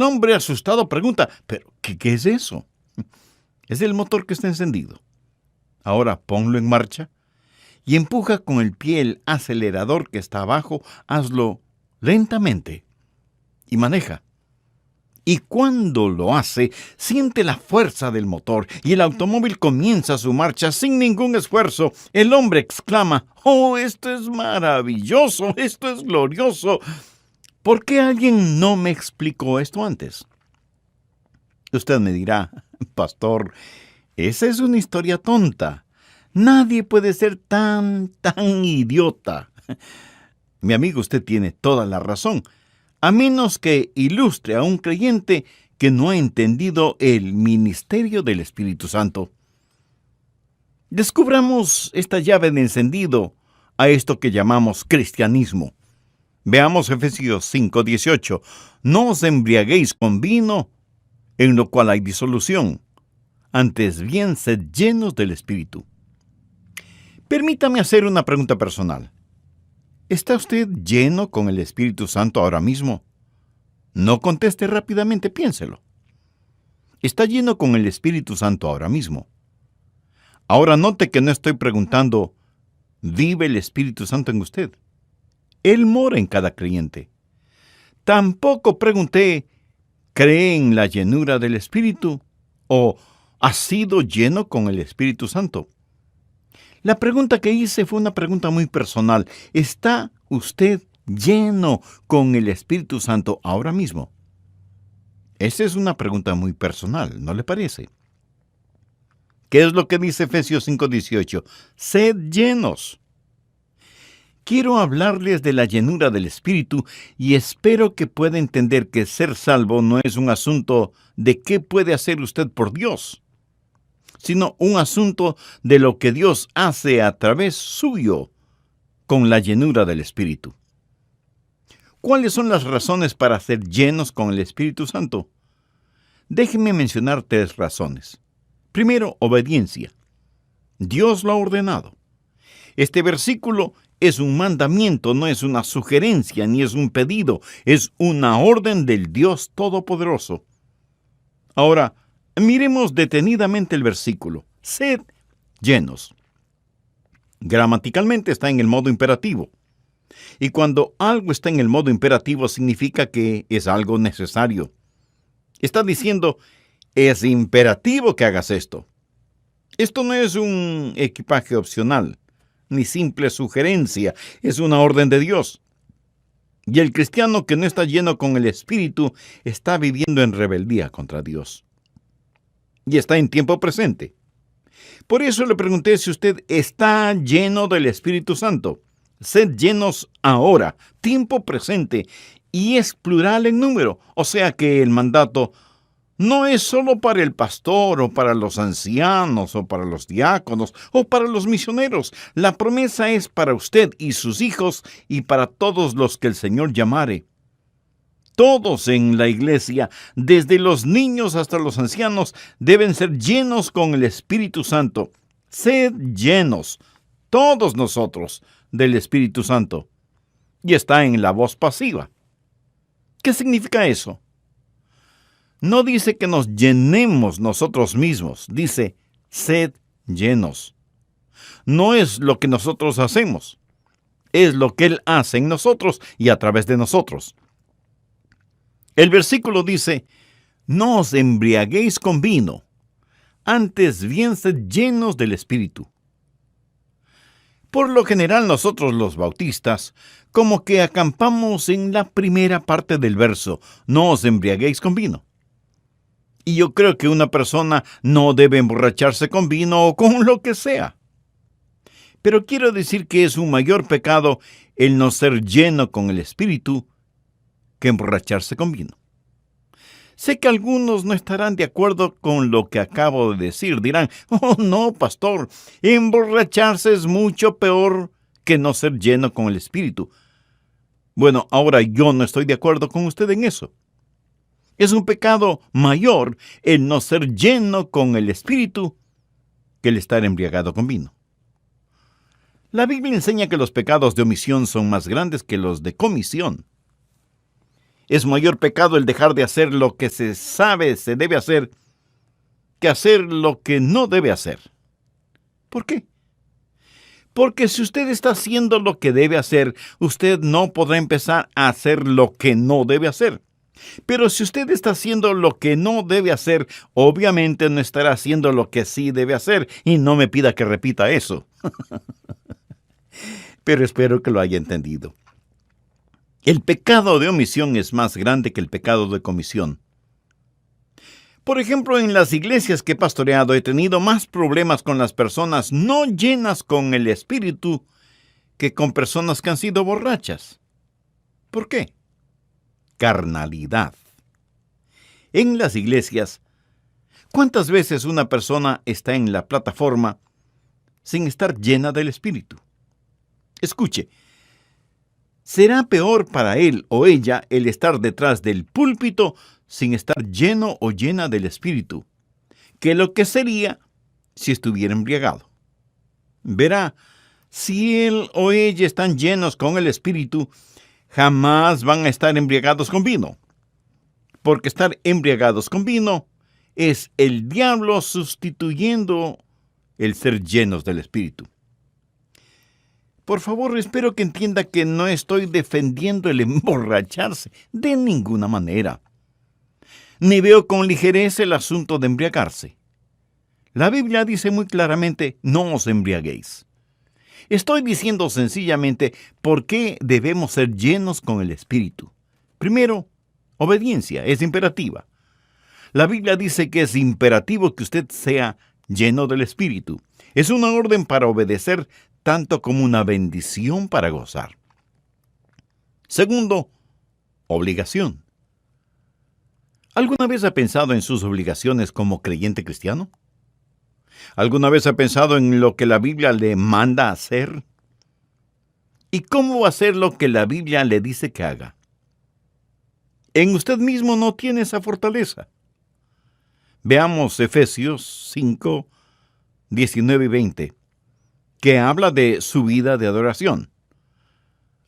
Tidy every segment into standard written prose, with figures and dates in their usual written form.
El hombre asustado pregunta, ¿pero qué es eso? Es el motor que está encendido. Ahora ponlo en marcha y empuja con el pie el acelerador que está abajo. Hazlo lentamente y maneja. Y cuando lo hace, siente la fuerza del motor y el automóvil comienza su marcha sin ningún esfuerzo. El hombre exclama, ¡oh, esto es maravilloso! ¡Esto es glorioso! ¿Por qué alguien no me explicó esto antes? Usted me dirá, pastor, esa es una historia tonta. Nadie puede ser tan idiota. Mi amigo, usted tiene toda la razón, a menos que ilustre a un creyente que no ha entendido el ministerio del Espíritu Santo. Descubramos esta llave de encendido a esto que llamamos cristianismo. Veamos Efesios 5:18. No os embriaguéis con vino, en lo cual hay disolución. Antes bien, sed llenos del Espíritu. Permítame hacer una pregunta personal. ¿Está usted lleno con el Espíritu Santo ahora mismo? No conteste rápidamente, piénselo. ¿Está lleno con el Espíritu Santo ahora mismo? Ahora note que no estoy preguntando, ¿vive el Espíritu Santo en usted? Él mora en cada creyente. Tampoco pregunté, ¿cree en la llenura del Espíritu? ¿O ha sido lleno con el Espíritu Santo? La pregunta que hice fue una pregunta muy personal. ¿Está usted lleno con el Espíritu Santo ahora mismo? Esa es una pregunta muy personal, ¿no le parece? ¿Qué es lo que dice Efesios 5:18? Sed llenos. Quiero hablarles de la llenura del Espíritu y espero que pueda entender que ser salvo no es un asunto de qué puede hacer usted por Dios, sino un asunto de lo que Dios hace a través suyo con la llenura del Espíritu. ¿Cuáles son las razones para ser llenos con el Espíritu Santo? Déjenme mencionar 3 razones. Primero, obediencia. Dios lo ha ordenado. Este versículo es un mandamiento, no es una sugerencia ni es un pedido, es una orden del Dios Todopoderoso. Ahora, miremos detenidamente el versículo. Sed llenos. Gramaticalmente está en el modo imperativo. Y cuando algo está en el modo imperativo significa que es algo necesario. Está diciendo, es imperativo que hagas esto. Esto no es un equipaje opcional, ni simple sugerencia, es una orden de Dios. Y el cristiano que no está lleno con el Espíritu está viviendo en rebeldía contra Dios. Y está en tiempo presente. Por eso le pregunté si usted está lleno del Espíritu Santo. Sed llenos ahora, tiempo presente, y es plural en número. O sea que el mandato no es solo para el pastor, o para los ancianos, o para los diáconos, o para los misioneros. La promesa es para usted y sus hijos, y para todos los que el Señor llamare. Todos en la iglesia, desde los niños hasta los ancianos, deben ser llenos con el Espíritu Santo. Sed llenos, todos nosotros, del Espíritu Santo. Y está en la voz pasiva. ¿Qué significa eso? No dice que nos llenemos nosotros mismos, dice, sed llenos. No es lo que nosotros hacemos, es lo que Él hace en nosotros y a través de nosotros. El versículo dice, no os embriaguéis con vino, antes bien sed llenos del Espíritu. Por lo general nosotros los bautistas, como que acampamos en la primera parte del verso, no os embriaguéis con vino. Y yo creo que una persona no debe emborracharse con vino o con lo que sea. Pero quiero decir que es un mayor pecado el no ser lleno con el Espíritu que emborracharse con vino. Sé que algunos no estarán de acuerdo con lo que acabo de decir. Dirán, oh no, pastor, emborracharse es mucho peor que no ser lleno con el Espíritu. Bueno, ahora yo no estoy de acuerdo con usted en eso. Es un pecado mayor el no ser lleno con el Espíritu que el estar embriagado con vino. La Biblia enseña que los pecados de omisión son más grandes que los de comisión. Es mayor pecado el dejar de hacer lo que se sabe se debe hacer que hacer lo que no debe hacer. ¿Por qué? Porque si usted está haciendo lo que debe hacer, usted no podrá empezar a hacer lo que no debe hacer. Pero si usted está haciendo lo que no debe hacer, obviamente no estará haciendo lo que sí debe hacer. Y no me pida que repita eso. Pero espero que lo haya entendido. El pecado de omisión es más grande que el pecado de comisión. Por ejemplo, en las iglesias que he pastoreado he tenido más problemas con las personas no llenas con el Espíritu que con personas que han sido borrachas. ¿Por qué? Carnalidad. En las iglesias, ¿cuántas veces una persona está en la plataforma sin estar llena del Espíritu? Escuche, será peor para él o ella el estar detrás del púlpito sin estar lleno o llena del Espíritu, que lo que sería si estuviera embriagado. Verá, si él o ella están llenos con el Espíritu, jamás van a estar embriagados con vino, porque estar embriagados con vino es el diablo sustituyendo el ser llenos del Espíritu. Por favor, espero que entienda que no estoy defendiendo el emborracharse de ninguna manera. Ni veo con ligereza el asunto de embriagarse. La Biblia dice muy claramente, no os embriaguéis. Estoy diciendo sencillamente por qué debemos ser llenos con el Espíritu. Primero, obediencia, es imperativa. La Biblia dice que es imperativo que usted sea lleno del Espíritu. Es una orden para obedecer tanto como una bendición para gozar. Segundo, obligación. ¿Alguna vez ha pensado en sus obligaciones como creyente cristiano? ¿Alguna vez ha pensado en lo que la Biblia le manda hacer? ¿Y cómo hacer lo que la Biblia le dice que haga? En usted mismo no tiene esa fortaleza. Veamos Efesios 5, 19 y 20, que habla de su vida de adoración.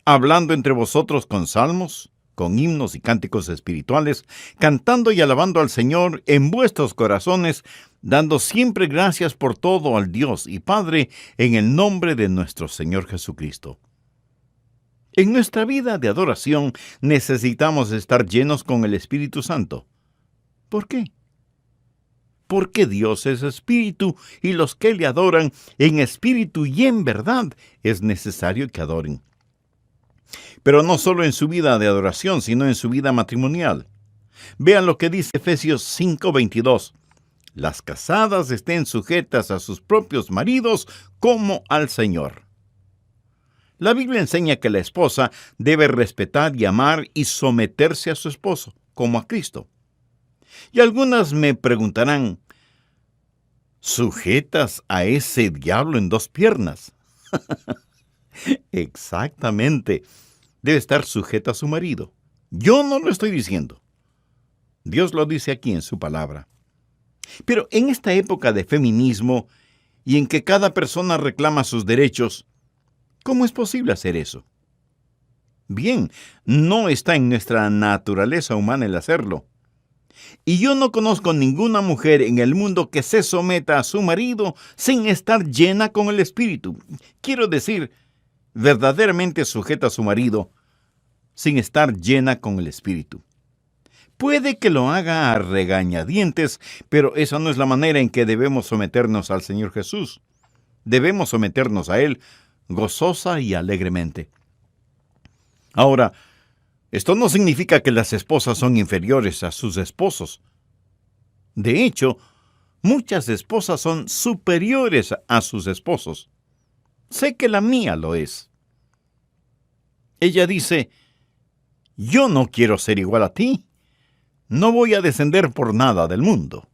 Hablando entre vosotros con salmos, con himnos y cánticos espirituales, cantando y alabando al Señor en vuestros corazones, dando siempre gracias por todo al Dios y Padre en el nombre de nuestro Señor Jesucristo. En nuestra vida de adoración necesitamos estar llenos con el Espíritu Santo. ¿Por qué? Porque Dios es espíritu y los que le adoran en espíritu y en verdad es necesario que adoren. Pero no solo en su vida de adoración, sino en su vida matrimonial. Vean lo que dice Efesios 5:22. Las casadas estén sujetas a sus propios maridos como al Señor. La Biblia enseña que la esposa debe respetar y amar y someterse a su esposo, como a Cristo. Y algunas me preguntarán, ¿sujetas a ese diablo en dos piernas? Exactamente. Debe estar sujeta a su marido. Yo no lo estoy diciendo. Dios lo dice aquí en su palabra. Pero en esta época de feminismo y en que cada persona reclama sus derechos, ¿cómo es posible hacer eso? Bien, no está en nuestra naturaleza humana el hacerlo. Y yo no conozco ninguna mujer en el mundo que se someta a su marido sin estar llena con el Espíritu. Quiero decir, verdaderamente sujeta a su marido sin estar llena con el Espíritu. Puede que lo haga a regañadientes, pero esa no es la manera en que debemos someternos al Señor Jesús. Debemos someternos a Él gozosa y alegremente. Ahora, esto no significa que las esposas son inferiores a sus esposos. De hecho, muchas esposas son superiores a sus esposos. Sé que la mía lo es. Ella dice, yo no quiero ser igual a ti. No voy a descender por nada del mundo.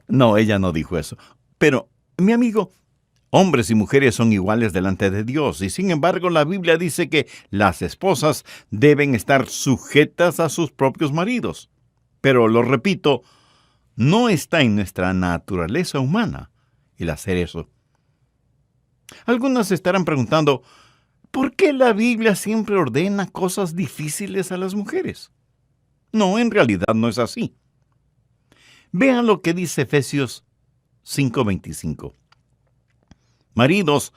No, ella no dijo eso. Pero, mi amigo, hombres y mujeres son iguales delante de Dios, y sin embargo la Biblia dice que las esposas deben estar sujetas a sus propios maridos. Pero, lo repito, no está en nuestra naturaleza humana el hacer eso. Algunas estarán preguntando, ¿Por qué la Biblia siempre ordena cosas difíciles a las mujeres? No, en realidad no es así. Vean lo que dice Efesios 5:25. Maridos,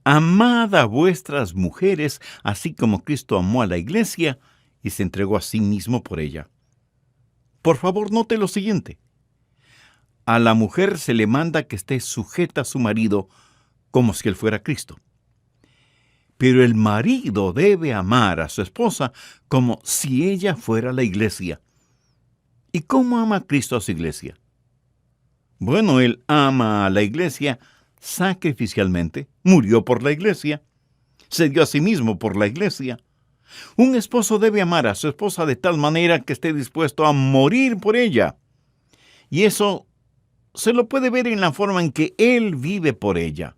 amad a vuestras mujeres, así como Cristo amó a la iglesia y se entregó a sí mismo por ella. Por favor, note lo siguiente. A la mujer se le manda que esté sujeta a su marido como si él fuera Cristo. Pero el marido debe amar a su esposa como si ella fuera la iglesia. ¿Y cómo ama Cristo a su iglesia? Bueno, él ama a la iglesia sacrificialmente, murió por la iglesia, se dio a sí mismo por la iglesia. Un esposo debe amar a su esposa de tal manera que esté dispuesto a morir por ella. Y eso se lo puede ver en la forma en que él vive por ella.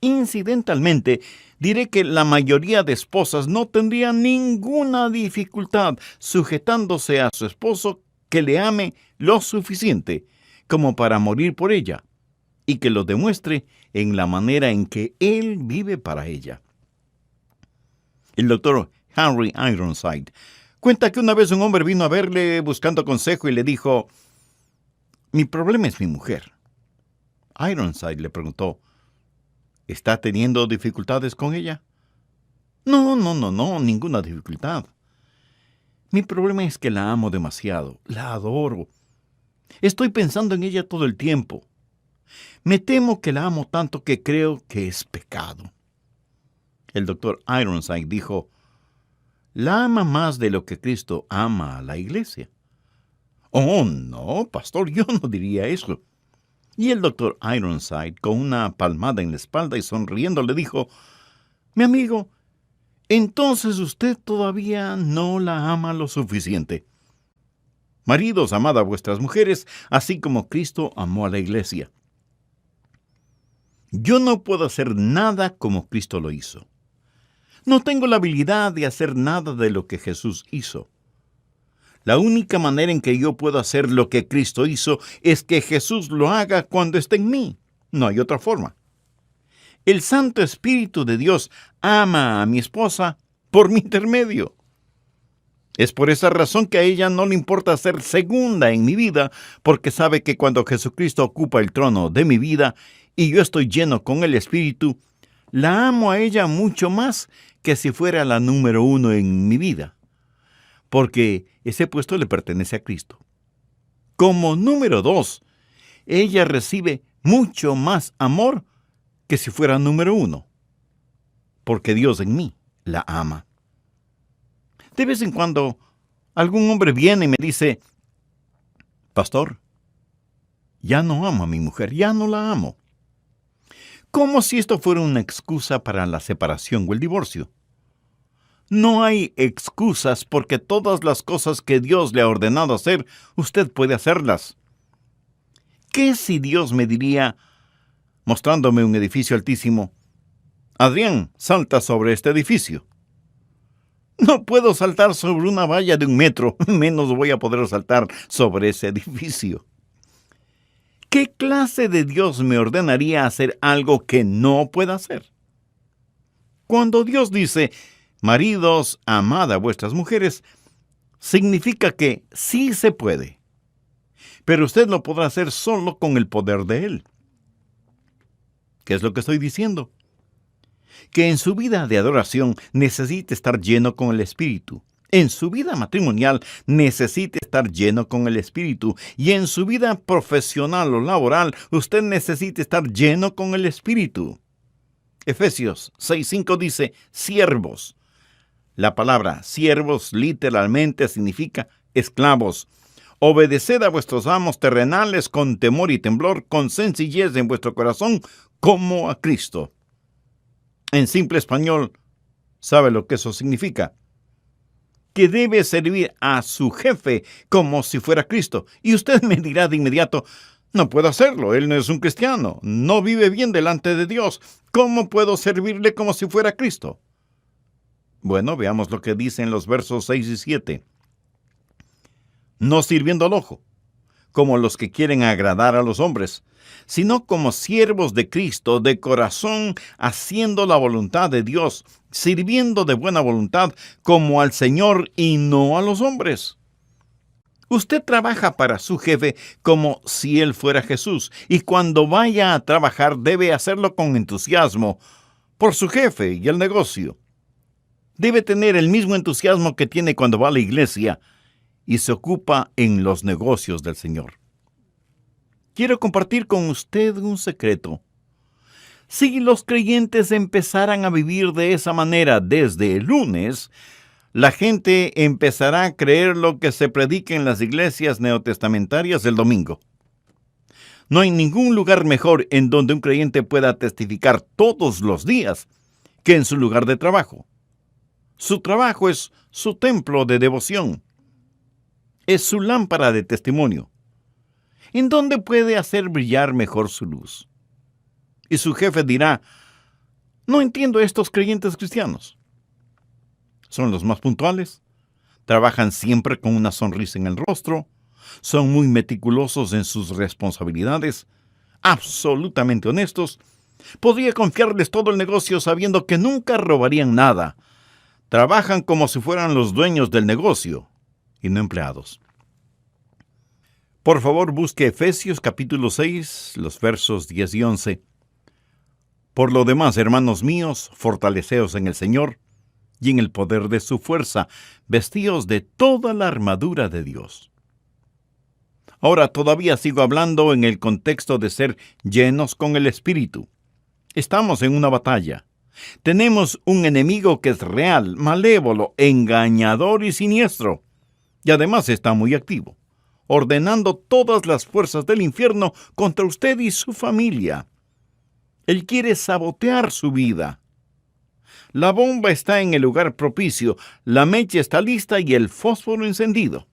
Incidentalmente, diré que la mayoría de esposas no tendrían ninguna dificultad sujetándose a su esposo que le ame lo suficiente como para morir por ella y que lo demuestre en la manera en que él vive para ella. El doctor Henry Ironside cuenta que una vez un hombre vino a verle buscando consejo y le dijo: «Mi problema es mi mujer». Ironside le preguntó: ¿está teniendo dificultades con ella? No, ninguna dificultad. Mi problema es que la amo demasiado, la adoro. Estoy pensando en ella todo el tiempo. Me temo que la amo tanto que creo que es pecado. El doctor Ironside dijo: ¿la ama más de lo que Cristo ama a la iglesia? Oh, no, pastor, yo no diría eso. Y el doctor Ironside, con una palmada en la espalda y sonriendo, le dijo: «Mi amigo, entonces usted todavía no la ama lo suficiente. Maridos, amad a vuestras mujeres, así como Cristo amó a la iglesia». Yo no puedo hacer nada como Cristo lo hizo. No tengo la habilidad de hacer nada de lo que Jesús hizo. La única manera en que yo puedo hacer lo que Cristo hizo es que Jesús lo haga cuando esté en mí. No hay otra forma. El Santo Espíritu de Dios ama a mi esposa por mi intermedio. Es por esa razón que a ella no le importa ser segunda en mi vida, porque sabe que cuando Jesucristo ocupa el trono de mi vida y yo estoy lleno con el Espíritu, la amo a ella mucho más que si fuera la número 1 en mi vida, porque ese puesto le pertenece a Cristo. Como número 2, ella recibe mucho más amor que si fuera número 1, porque Dios en mí la ama. De vez en cuando, algún hombre viene y me dice: «Pastor, ya no amo a mi mujer, ya no la amo». Como si esto fuera una excusa para la separación o el divorcio. No hay excusas, porque todas las cosas que Dios le ha ordenado hacer, usted puede hacerlas. ¿Qué si Dios me diría, mostrándome un edificio altísimo: «Adrián, salta sobre este edificio»? No puedo saltar sobre una valla de 1 metro, menos voy a poder saltar sobre ese edificio. ¿Qué clase de Dios me ordenaría hacer algo que no pueda hacer? Cuando Dios dice: «Maridos, amad a vuestras mujeres», significa que sí se puede. Pero usted lo podrá hacer solo con el poder de Él. ¿Qué es lo que estoy diciendo? Que en su vida de adoración necesite estar lleno con el Espíritu. En su vida matrimonial necesite estar lleno con el Espíritu. Y en su vida profesional o laboral usted necesita estar lleno con el Espíritu. Efesios 6:5 dice: «Siervos». La palabra siervos literalmente significa esclavos. «Obedeced a vuestros amos terrenales con temor y temblor, con sencillez en vuestro corazón, como a Cristo». En simple español, ¿sabe lo que eso significa? Que debe servir a su jefe como si fuera Cristo. Y usted me dirá de inmediato: «No puedo hacerlo, él no es un cristiano, no vive bien delante de Dios. ¿Cómo puedo servirle como si fuera Cristo?». Bueno, veamos lo que dicen los versos 6 y 7. «No sirviendo al ojo, como los que quieren agradar a los hombres, sino como siervos de Cristo, de corazón, haciendo la voluntad de Dios, sirviendo de buena voluntad como al Señor y no a los hombres. Usted trabaja para su jefe como si él fuera Jesús, y cuando vaya a trabajar debe hacerlo con entusiasmo por su jefe y el negocio. Debe tener el mismo entusiasmo que tiene cuando va a la iglesia y se ocupa en los negocios del Señor. Quiero compartir con usted un secreto. Si los creyentes empezaran a vivir de esa manera desde el lunes, la gente empezará a creer lo que se predica en las iglesias neotestamentarias el domingo. No hay ningún lugar mejor en donde un creyente pueda testificar todos los días que en su lugar de trabajo. Su trabajo es su templo de devoción. Es su lámpara de testimonio. ¿En dónde puede hacer brillar mejor su luz? Y su jefe dirá: no entiendo a estos creyentes cristianos. Son los más puntuales, trabajan siempre con una sonrisa en el rostro, son muy meticulosos en sus responsabilidades, absolutamente honestos. Podría confiarles todo el negocio sabiendo que nunca robarían nada. Trabajan como si fueran los dueños del negocio y no empleados. Por favor, busque Efesios capítulo 6, los versos 10 y 11. Por lo demás, hermanos míos, fortaleceos en el Señor y en el poder de su fuerza, vestíos de toda la armadura de Dios. Ahora todavía sigo hablando en el contexto de ser llenos con el Espíritu. Estamos en una batalla. Tenemos un enemigo que es real, malévolo, engañador y siniestro. Y además está muy activo, ordenando todas las fuerzas del infierno contra usted y su familia. Él quiere sabotear su vida. La bomba está en el lugar propicio, la mecha está lista y el fósforo encendido.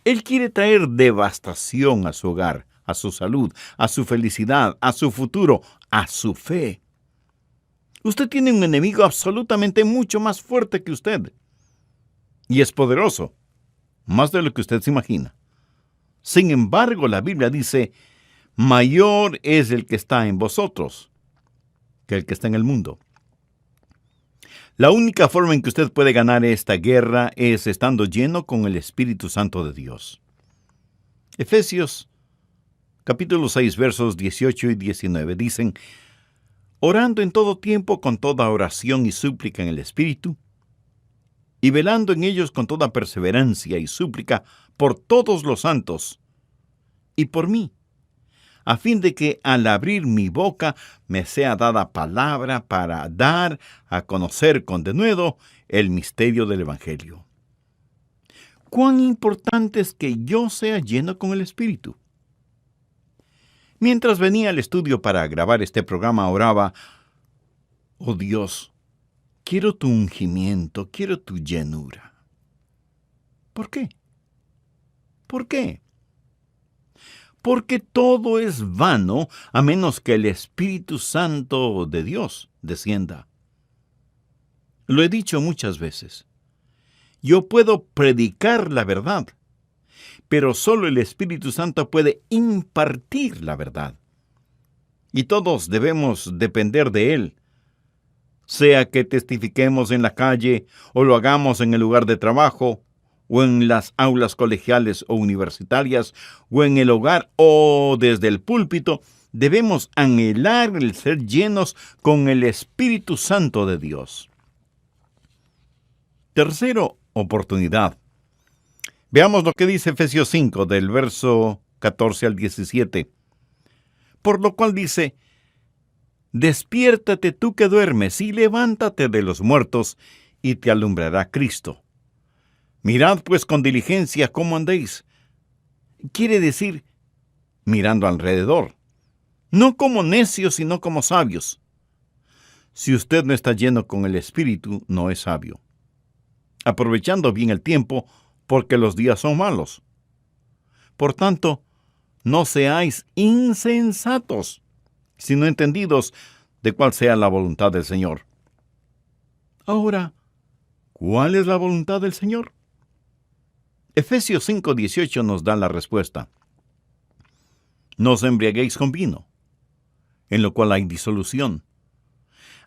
Él quiere traer devastación a su hogar, a su salud, a su felicidad, a su futuro, a su fe. Usted tiene un enemigo absolutamente mucho más fuerte que usted. Y es poderoso, más de lo que usted se imagina. Sin embargo, la Biblia dice: mayor es el que está en vosotros que el que está en el mundo. La única forma en que usted puede ganar esta guerra es estando lleno con el Espíritu Santo de Dios. Efesios capítulo 6, versos 18 y 19 dicen: orando en todo tiempo con toda oración y súplica en el Espíritu, y velando en ellos con toda perseverancia y súplica por todos los santos, y por mí, a fin de que al abrir mi boca me sea dada palabra para dar a conocer con denuedo el misterio del Evangelio. ¿Cuán importante es que yo sea lleno con el Espíritu? Mientras venía al estudio para grabar este programa, oraba: oh Dios, quiero tu ungimiento, quiero tu llenura. ¿Por qué? ¿Por qué? Porque todo es vano a menos que el Espíritu Santo de Dios descienda. Lo he dicho muchas veces. Yo puedo predicar la verdad, pero solo el Espíritu Santo puede impartir la verdad. Y todos debemos depender de Él, sea que testifiquemos en la calle o lo hagamos en el lugar de trabajo, o en las aulas colegiales o universitarias, o en el hogar o desde el púlpito. Debemos anhelar el ser llenos con el Espíritu Santo de Dios. Tercero, oportunidad. Veamos lo que dice Efesios 5, del verso 14 al 17. Por lo cual dice: despiértate tú que duermes, y levántate de los muertos, y te alumbrará Cristo. Mirad pues con diligencia cómo andéis. Quiere decir, mirando alrededor. No como necios, sino como sabios. Si usted no está lleno con el Espíritu, no es sabio. Aprovechando bien el tiempo, porque los días son malos. Por tanto, no seáis insensatos, sino entendidos de cuál sea la voluntad del Señor. Ahora, ¿cuál es la voluntad del Señor? Efesios 5:18 nos da la respuesta. No os embriaguéis con vino, en lo cual hay disolución.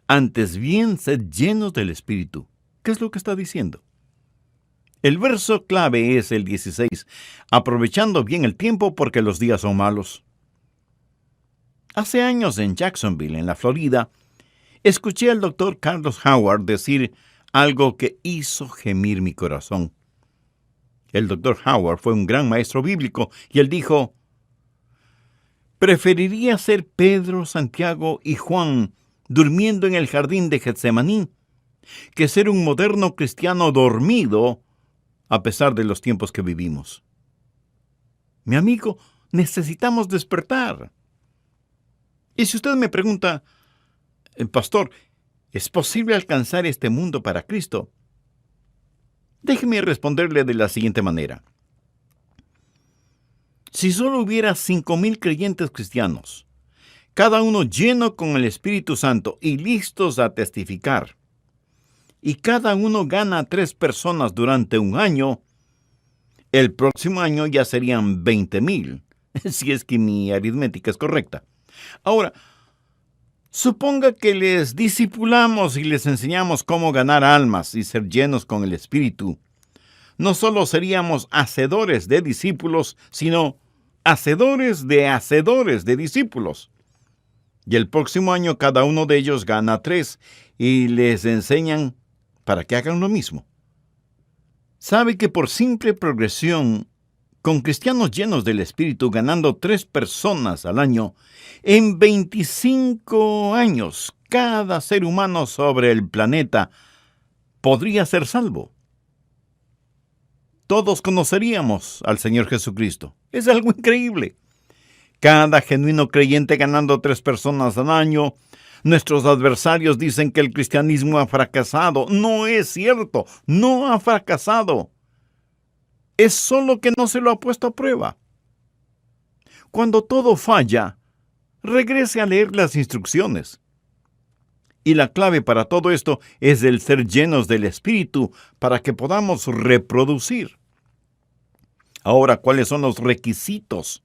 Antes bien, sed llenos del Espíritu. ¿Qué es lo que está diciendo? El verso clave es el 16. Aprovechando bien el tiempo porque los días son malos. Hace años en Jacksonville, en la Florida, escuché al doctor Carlos Howard decir algo que hizo gemir mi corazón. El doctor Howard fue un gran maestro bíblico y él dijo: preferiría ser Pedro, Santiago y Juan durmiendo en el jardín de Getsemaní que ser un moderno cristiano dormido a pesar de los tiempos que vivimos. Mi amigo, necesitamos despertar. Y si usted me pregunta, pastor, ¿es posible alcanzar este mundo para Cristo? Déjeme responderle de la siguiente manera. Si solo hubiera 5,000 creyentes cristianos, cada uno lleno con el Espíritu Santo y listos a testificar, y cada uno gana a 3 personas durante un año, el próximo año ya serían 20,000, si es que mi aritmética es correcta. Ahora, suponga que les discipulamos y les enseñamos cómo ganar almas y ser llenos con el Espíritu. No solo seríamos hacedores de discípulos, sino hacedores de discípulos. Y el próximo año cada uno de ellos gana 3 y les enseñan para que hagan lo mismo. ¿Sabe que por simple progresión, con cristianos llenos del Espíritu ganando 3 personas al año, en 25 años cada ser humano sobre el planeta podría ser salvo? Todos conoceríamos al Señor Jesucristo. Es algo increíble. Cada genuino creyente ganando 3 personas al año. Nuestros adversarios dicen que el cristianismo ha fracasado. No es cierto, no ha fracasado. Es solo que no se lo ha puesto a prueba. Cuando todo falla, regrese a leer las instrucciones. Y la clave para todo esto es el ser llenos del Espíritu para que podamos reproducir. Ahora, ¿cuáles son los requisitos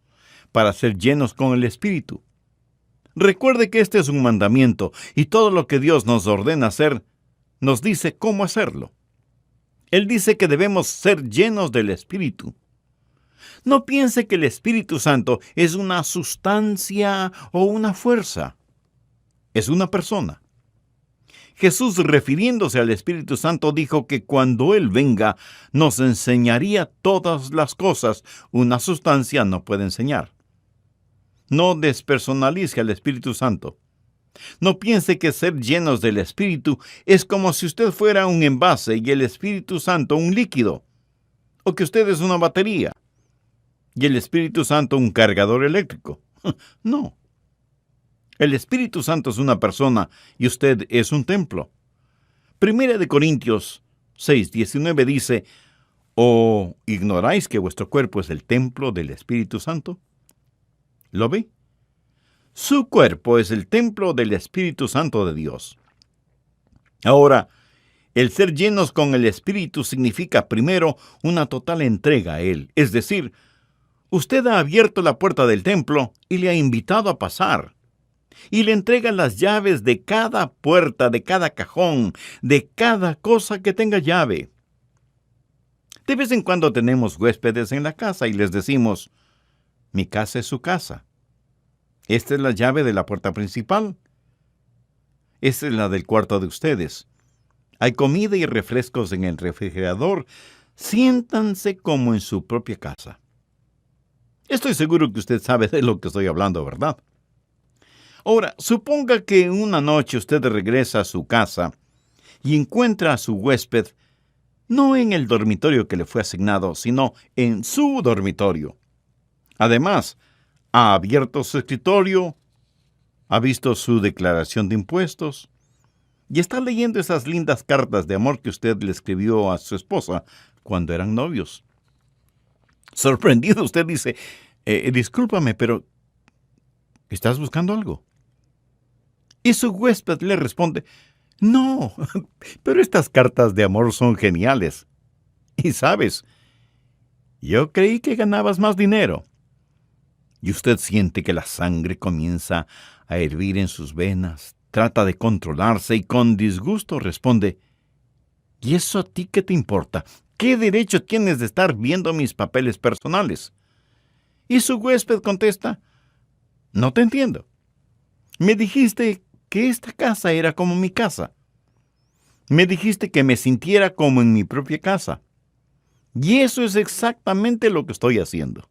para ser llenos con el Espíritu? Recuerde que este es un mandamiento y todo lo que Dios nos ordena hacer, nos dice cómo hacerlo. Él dice que debemos ser llenos del Espíritu. No piense que el Espíritu Santo es una sustancia o una fuerza. Es una persona. Jesús, refiriéndose al Espíritu Santo, dijo que cuando Él venga, nos enseñaría todas las cosas. Una sustancia no puede enseñar. No despersonalice al Espíritu Santo. No piense que ser llenos del Espíritu es como si usted fuera un envase y el Espíritu Santo un líquido, o que usted es una batería y el Espíritu Santo un cargador eléctrico. No. El Espíritu Santo es una persona y usted es un templo. Primera de Corintios 6:19 dice: ¿O ignoráis que vuestro cuerpo es el templo del Espíritu Santo? ¿Lo ve? Su cuerpo es el templo del Espíritu Santo de Dios. Ahora, el ser llenos con el Espíritu significa primero una total entrega a Él. Es decir, usted ha abierto la puerta del templo y le ha invitado a pasar. Y le entrega las llaves de cada puerta, de cada cajón, de cada cosa que tenga llave. De vez en cuando tenemos huéspedes en la casa y les decimos: mi casa es su casa. Esta es la llave de la puerta principal. Esta es la del cuarto de ustedes. Hay comida y refrescos en el refrigerador. Siéntanse como en su propia casa. Estoy seguro que usted sabe de lo que estoy hablando, ¿verdad? Ahora, suponga que una noche usted regresa a su casa y encuentra a su huésped no en el dormitorio que le fue asignado, sino en su dormitorio. Además, ha abierto su escritorio, ha visto su declaración de impuestos y está leyendo esas lindas cartas de amor que usted le escribió a su esposa cuando eran novios. Sorprendido, usted dice: discúlpame, pero ¿estás buscando algo? Y su huésped le responde: no, pero estas cartas de amor son geniales. Y sabes, Yo creí que ganabas más dinero. Y usted siente que la sangre comienza a hervir en sus venas, trata de controlarse y con disgusto responde: ¿y eso a ti qué te importa? ¿Qué derecho tienes de estar viendo mis papeles personales? Y su huésped contesta: no te entiendo. Me dijiste que esta casa era como mi casa. Me dijiste que me sintiera como en mi propia casa. Y eso es exactamente lo que estoy haciendo.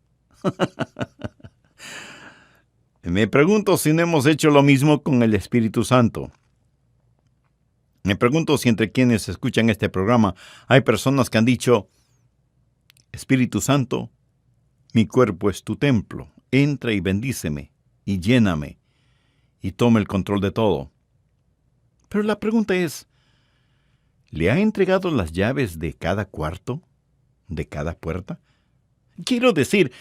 Me pregunto si no hemos hecho lo mismo con el Espíritu Santo. Me pregunto si entre quienes escuchan este programa hay personas que han dicho: Espíritu Santo, mi cuerpo es tu templo. Entra y bendíceme, y lléname, y toma el control de todo. Pero la pregunta es, ¿le ha entregado las llaves de cada cuarto, de cada puerta? Quiero decir,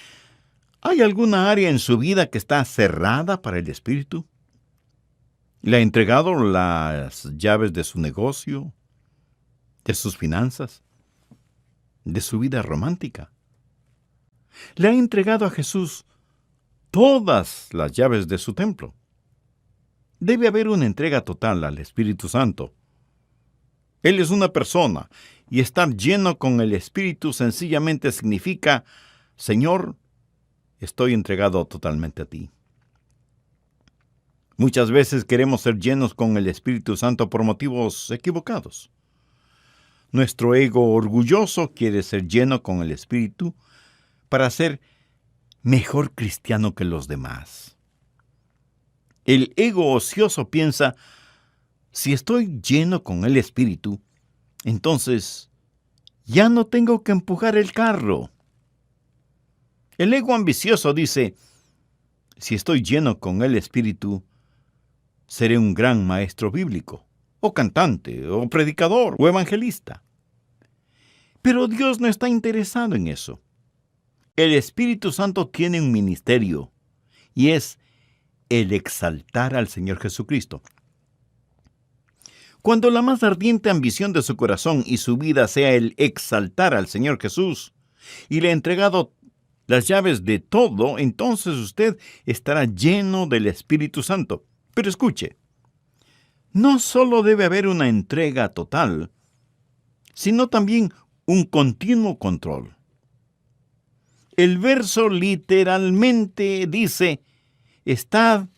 ¿hay alguna área en su vida que está cerrada para el Espíritu? ¿Le ha entregado las llaves de su negocio, de sus finanzas, de su vida romántica? ¿Le ha entregado a Jesús todas las llaves de su templo? Debe haber una entrega total al Espíritu Santo. Él es una persona, y estar lleno con el Espíritu sencillamente significa: Señor, estoy entregado totalmente a ti. Muchas veces queremos ser llenos con el Espíritu Santo por motivos equivocados. Nuestro ego orgulloso quiere ser lleno con el Espíritu para ser mejor cristiano que los demás. El ego ocioso piensa: si estoy lleno con el Espíritu, entonces ya no tengo que empujar el carro. El ego ambicioso dice: si estoy lleno con el Espíritu, seré un gran maestro bíblico, o cantante, o predicador, o evangelista. Pero Dios no está interesado en eso. El Espíritu Santo tiene un ministerio, y es el exaltar al Señor Jesucristo. Cuando la más ardiente ambición de su corazón y su vida sea el exaltar al Señor Jesús, y le ha entregado las llaves de todo, entonces usted estará lleno del Espíritu Santo. Pero escuche, no solo debe haber una entrega total, sino también un continuo control. El verso literalmente dice: estad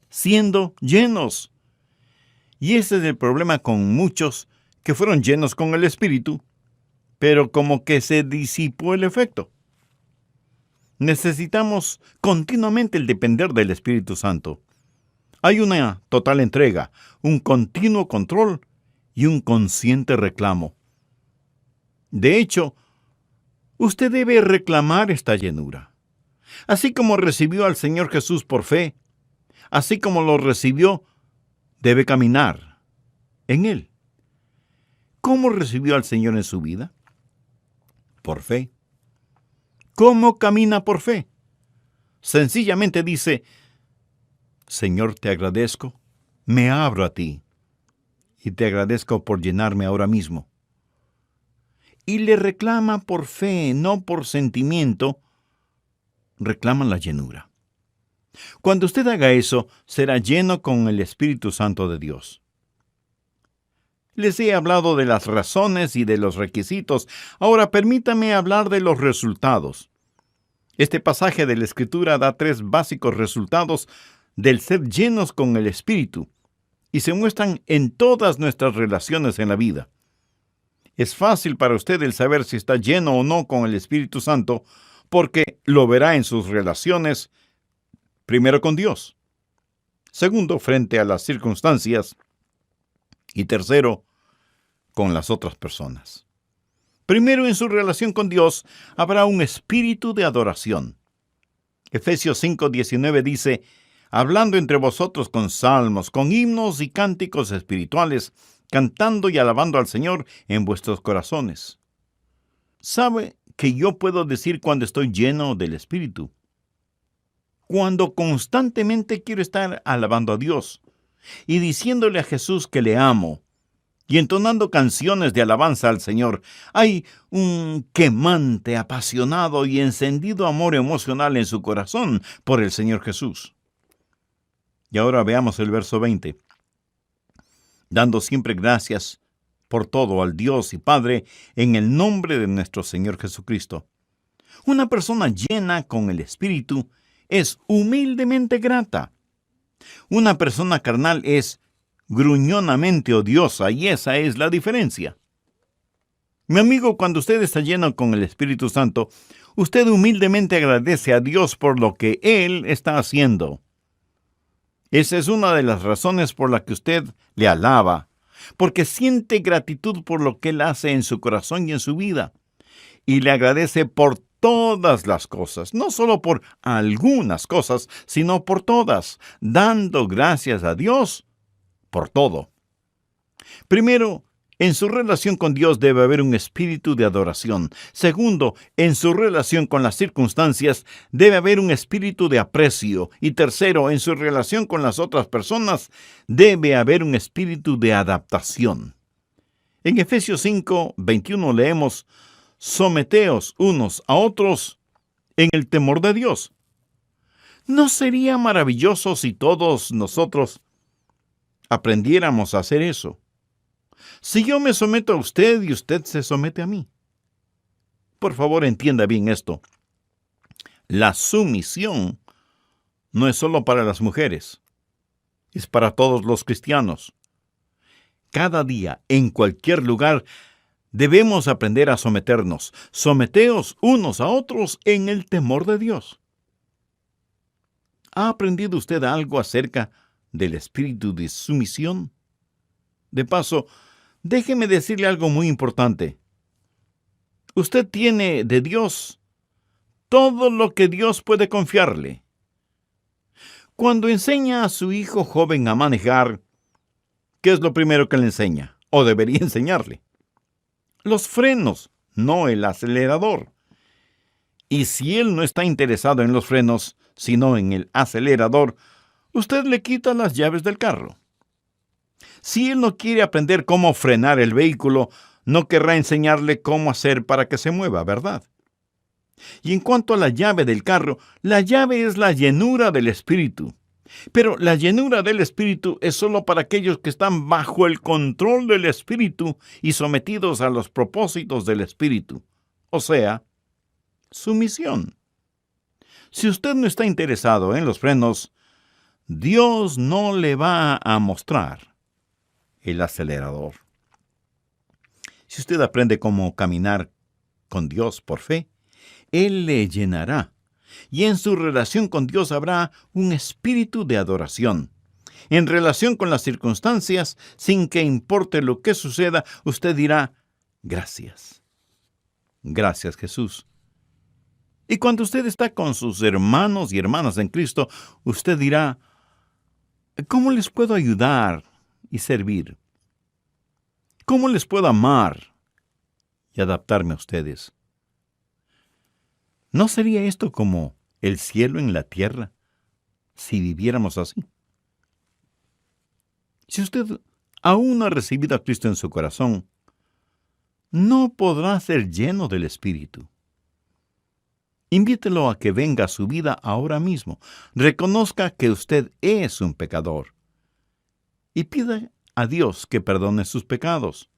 siendo llenos. Y ese es el problema con muchos que fueron llenos con el Espíritu, pero como que se disipó el efecto. Necesitamos continuamente el depender del Espíritu Santo. Hay una total entrega, un continuo control y un consciente reclamo. De hecho, usted debe reclamar esta llenura. Así como recibió al Señor Jesús por fe, así como lo recibió, debe caminar en Él. ¿Cómo recibió al Señor en su vida? Por fe. ¿Cómo camina por fe? Sencillamente dice: Señor, te agradezco, me abro a ti, y te agradezco por llenarme ahora mismo. Y le reclama por fe, no por sentimiento, reclama la llenura. Cuando usted haga eso, será lleno con el Espíritu Santo de Dios. Les he hablado de las razones y de los requisitos. Ahora permítame hablar de los resultados. Este pasaje de la Escritura da 3 básicos resultados del ser llenos con el Espíritu, y se muestran en todas nuestras relaciones en la vida. Es fácil para usted el saber si está lleno o no con el Espíritu Santo, porque lo verá en sus relaciones, primero con Dios, segundo, frente a las circunstancias, y tercero, con las otras personas. Primero, en su relación con Dios, habrá un espíritu de adoración. Efesios 5:19 dice: hablando entre vosotros con salmos, con himnos y cánticos espirituales, cantando y alabando al Señor en vuestros corazones. ¿Sabe que yo puedo decir cuando estoy lleno del Espíritu? Cuando constantemente quiero estar alabando a Dios y diciéndole a Jesús que le amo, y entonando canciones de alabanza al Señor. Hay un quemante, apasionado y encendido amor emocional en su corazón por el Señor Jesús. Y ahora veamos el verso 20. Dando siempre gracias por todo al Dios y Padre en el nombre de nuestro Señor Jesucristo. Una persona llena con el Espíritu es humildemente grata. Una persona carnal es gruñonamente odiosa, y esa es la diferencia. Mi amigo, cuando usted está lleno con el Espíritu Santo, usted humildemente agradece a Dios por lo que Él está haciendo. Esa es una de las razones por la que usted le alaba, porque siente gratitud por lo que Él hace en su corazón y en su vida, y le agradece por todas las cosas, no solo por algunas cosas, sino por todas, dando gracias a Dios por todo. Primero, en su relación con Dios debe haber un espíritu de adoración. Segundo, en su relación con las circunstancias debe haber un espíritu de aprecio. Y tercero, en su relación con las otras personas debe haber un espíritu de adaptación. En Efesios 5, 21 leemos: someteos unos a otros en el temor de Dios. ¿No sería maravilloso si todos nosotros aprendiéramos a hacer eso? Si yo me someto a usted y usted se somete a mí. Por favor, entienda bien esto. La sumisión no es solo para las mujeres, es para todos los cristianos. Cada día, en cualquier lugar, debemos aprender a someternos. Someteos unos a otros en el temor de Dios. ¿Ha aprendido usted algo acerca del espíritu de sumisión? De paso, déjeme decirle algo muy importante. Usted tiene de Dios todo lo que Dios puede confiarle. Cuando enseña a su hijo joven a manejar, ¿qué es lo primero que le enseña? O debería enseñarle. Los frenos, no el acelerador. Y si él no está interesado en los frenos, sino en el acelerador, usted le quita las llaves del carro. Si él no quiere aprender cómo frenar el vehículo, no querrá enseñarle cómo hacer para que se mueva, ¿verdad? Y en cuanto a la llave del carro, la llave es la llenura del Espíritu. Pero la llenura del Espíritu es solo para aquellos que están bajo el control del Espíritu y sometidos a los propósitos del Espíritu. O sea, sumisión. Si usted no está interesado en los frenos, Dios no le va a mostrar el acelerador. Si usted aprende cómo caminar con Dios por fe, Él le llenará. Y en su relación con Dios habrá un espíritu de adoración. En relación con las circunstancias, sin que importe lo que suceda, usted dirá: gracias. Gracias, Jesús. Y cuando usted está con sus hermanos y hermanas en Cristo, usted dirá: ¿cómo les puedo ayudar y servir? ¿Cómo les puedo amar y adaptarme a ustedes? ¿No sería esto como el cielo en la tierra si viviéramos así? Si usted aún no ha recibido a Cristo en su corazón, no podrá ser lleno del Espíritu. Invítelo a que venga a su vida ahora mismo. Reconozca que usted es un pecador y pida a Dios que perdone sus pecados.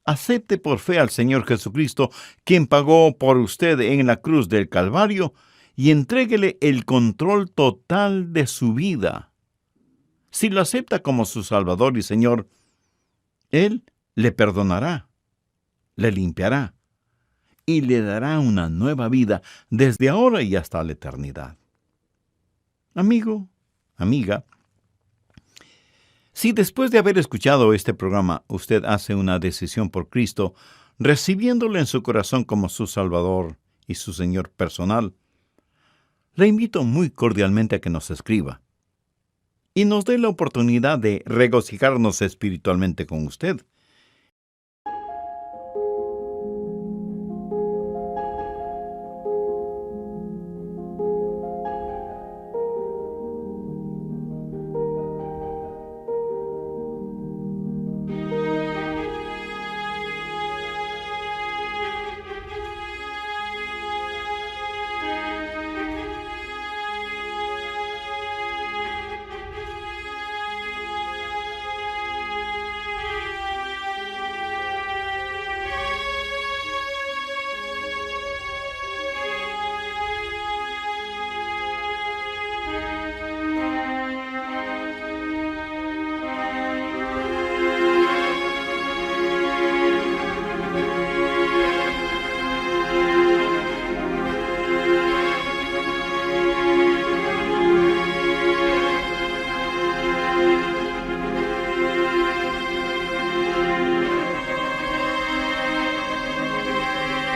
Acepte por fe al Señor Jesucristo, quien pagó por usted en la cruz del Calvario, y entréguele el control total de su vida. Si lo acepta como su Salvador y Señor, Él le perdonará, le limpiará y le dará una nueva vida desde ahora y hasta la eternidad. Amigo, amiga, si después de haber escuchado este programa usted hace una decisión por Cristo, recibiéndolo en su corazón como su Salvador y su Señor personal, le invito muy cordialmente a que nos escriba y nos dé la oportunidad de regocijarnos espiritualmente con usted.